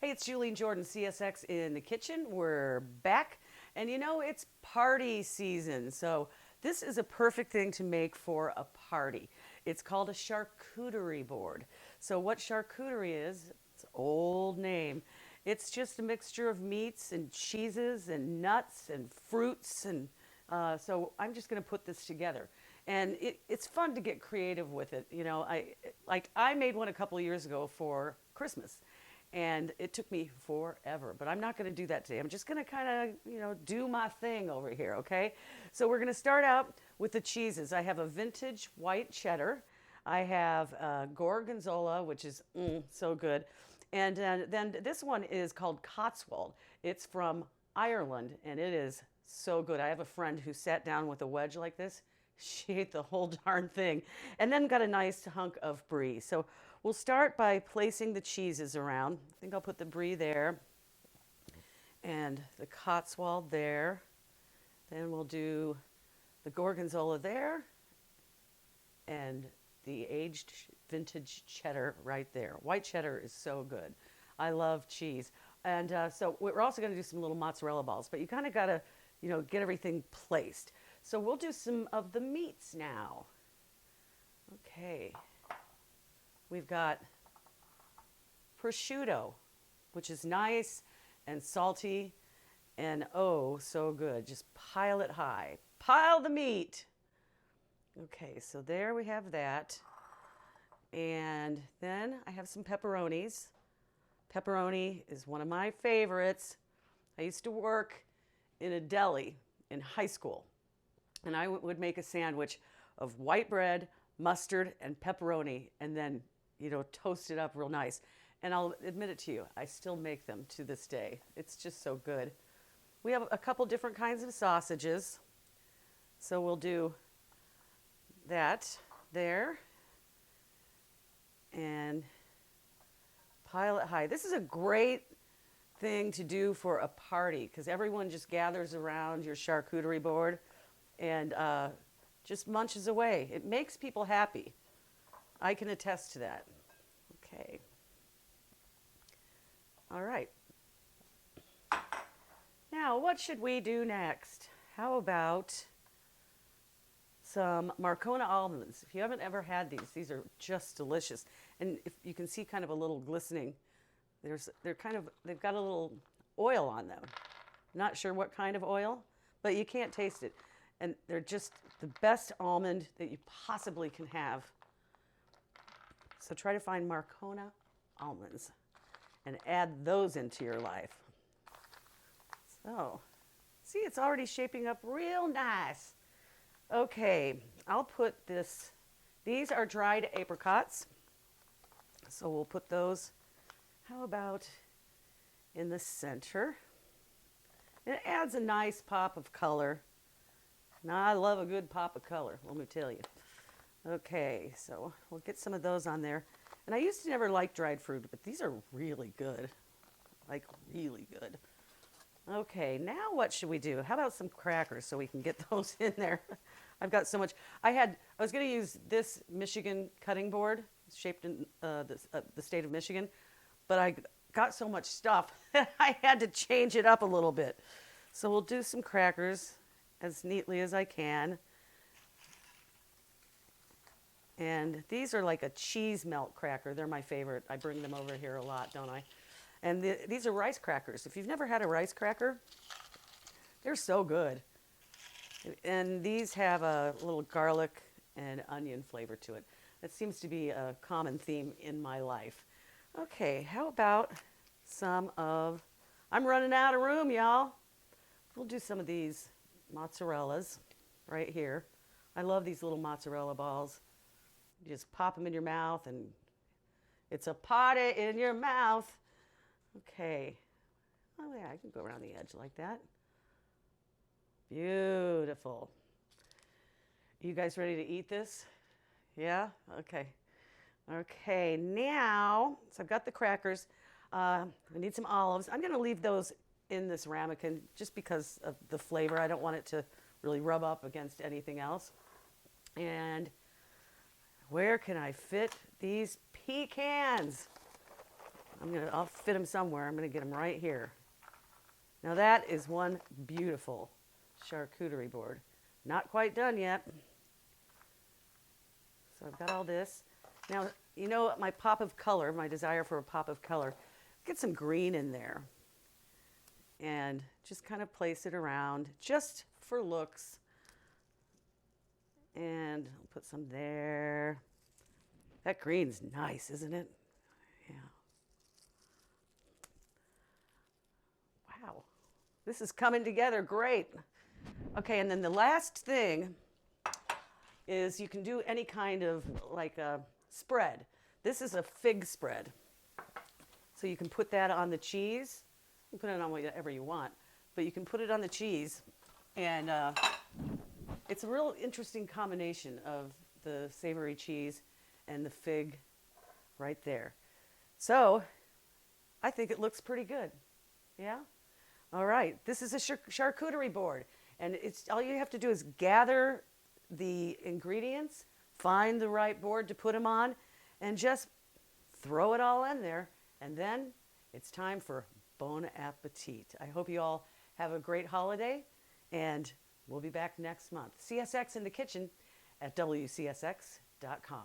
Hey, it's Juline Jordan, CSX in the kitchen. We're back, and you know, it's party season, so this is a perfect thing to make for a party. It's called a charcuterie board. So, what charcuterie is, it's an old name. It's just a mixture of meats and cheeses and nuts and fruits, and so I'm just going to put this together. And it's fun to get creative with it. You know, I made one a couple of years ago for Christmas, and it took me forever, but I'm not going to do that today. I'm just going to kind of, do my thing over here, okay? So we're going to start out with the cheeses. I have a vintage white cheddar. I have gorgonzola, which is so good. And then this one is called Cotswold. It's from Ireland, and it is so good. I have a friend who sat down with a wedge like this. She ate the whole darn thing, and then got a nice hunk of brie. So we'll start by placing the cheeses around. I think I'll put the brie there and the Cotswold there. Then we'll do the gorgonzola there and the aged vintage cheddar right there. White cheddar is so good. I love cheese. And so we're also going to do some little mozzarella balls, but you kind of got to, get everything placed. So we'll do some of the meats now. Okay. We've got prosciutto, which is nice and salty and oh, so good. Just pile it high. Pile the meat. Okay, so there we have that. And then I have some pepperonis. Pepperoni is one of my favorites. I used to work in a deli in high school, and I would make a sandwich of white bread, mustard, and pepperoni, and then, toast it up real nice. And I'll admit it to you, I still make them to this day. It's just so good. We have a couple different kinds of sausages. So we'll do that there and pile it high. This is a great thing to do for a party because everyone just gathers around your charcuterie board and just munches away. It makes people happy. I can attest to that. Okay. All right. Now, what should we do next? How about some marcona almonds? If you haven't ever had these are just delicious. And if you can see kind of a little glistening, they've got a little oil on them. Not sure what kind of oil, but you can't taste it. And they're just the best almond that you possibly can have. So try to find marcona almonds and add those into your life. So, see, it's already shaping up real nice. Okay, I'll put this. These are dried apricots. So we'll put those, how about in the center? It adds a nice pop of color. Now, I love a good pop of color, let me tell you. Okay, so we'll get some of those on there. And I used to never like dried fruit, but these are really good. Like, really good. Okay, now what should we do? How about some crackers so we can get those in there? I've got so much. I was going to use this Michigan cutting board, shaped in the state of Michigan, but I got so much stuff that I had to change it up a little bit. So we'll do some crackers as neatly as I can. And these are like a cheese melt cracker. They're my favorite. I bring them over here a lot, don't I? And these are rice crackers. If you've never had a rice cracker, they're so good. And these have a little garlic and onion flavor to it. That seems to be a common theme in my life. Okay, how about I'm running out of room, y'all. We'll do some of these mozzarellas right here. I love these little mozzarella balls. You just pop them in your mouth and it's a party in your mouth. Okay. Oh yeah, I can go around the edge like that. Beautiful. You guys ready to eat this? Yeah? Okay. Okay, now, so I've got the crackers. I need some olives. I'm going to leave those in this ramekin just because of the flavor. I don't want it to really rub up against anything else. And where can I fit these pecans? I'll fit them somewhere. I'm gonna get them right here. Now that is one beautiful charcuterie board. Not quite done yet. So I've got all this. Now, you know my pop of color, my desire for a pop of color. Get some green in there. And just kind of place it around, just for looks. And I'll put some there. That green's nice, isn't it? Yeah. Wow. This is coming together great. Okay, and then the last thing is you can do any kind of like a spread. This is a fig spread. So you can put that on the cheese. You can put it on whatever you want, but you can put it on the cheese, and it's a real interesting combination of the savory cheese and the fig right there. So I think it looks pretty good. Yeah? All right. This is a charcuterie board, and it's all you have to do is gather the ingredients, find the right board to put them on, and just throw it all in there, and then it's time for bon appetit. I hope you all have a great holiday, and we'll be back next month. CSX in the kitchen at WCSX.com.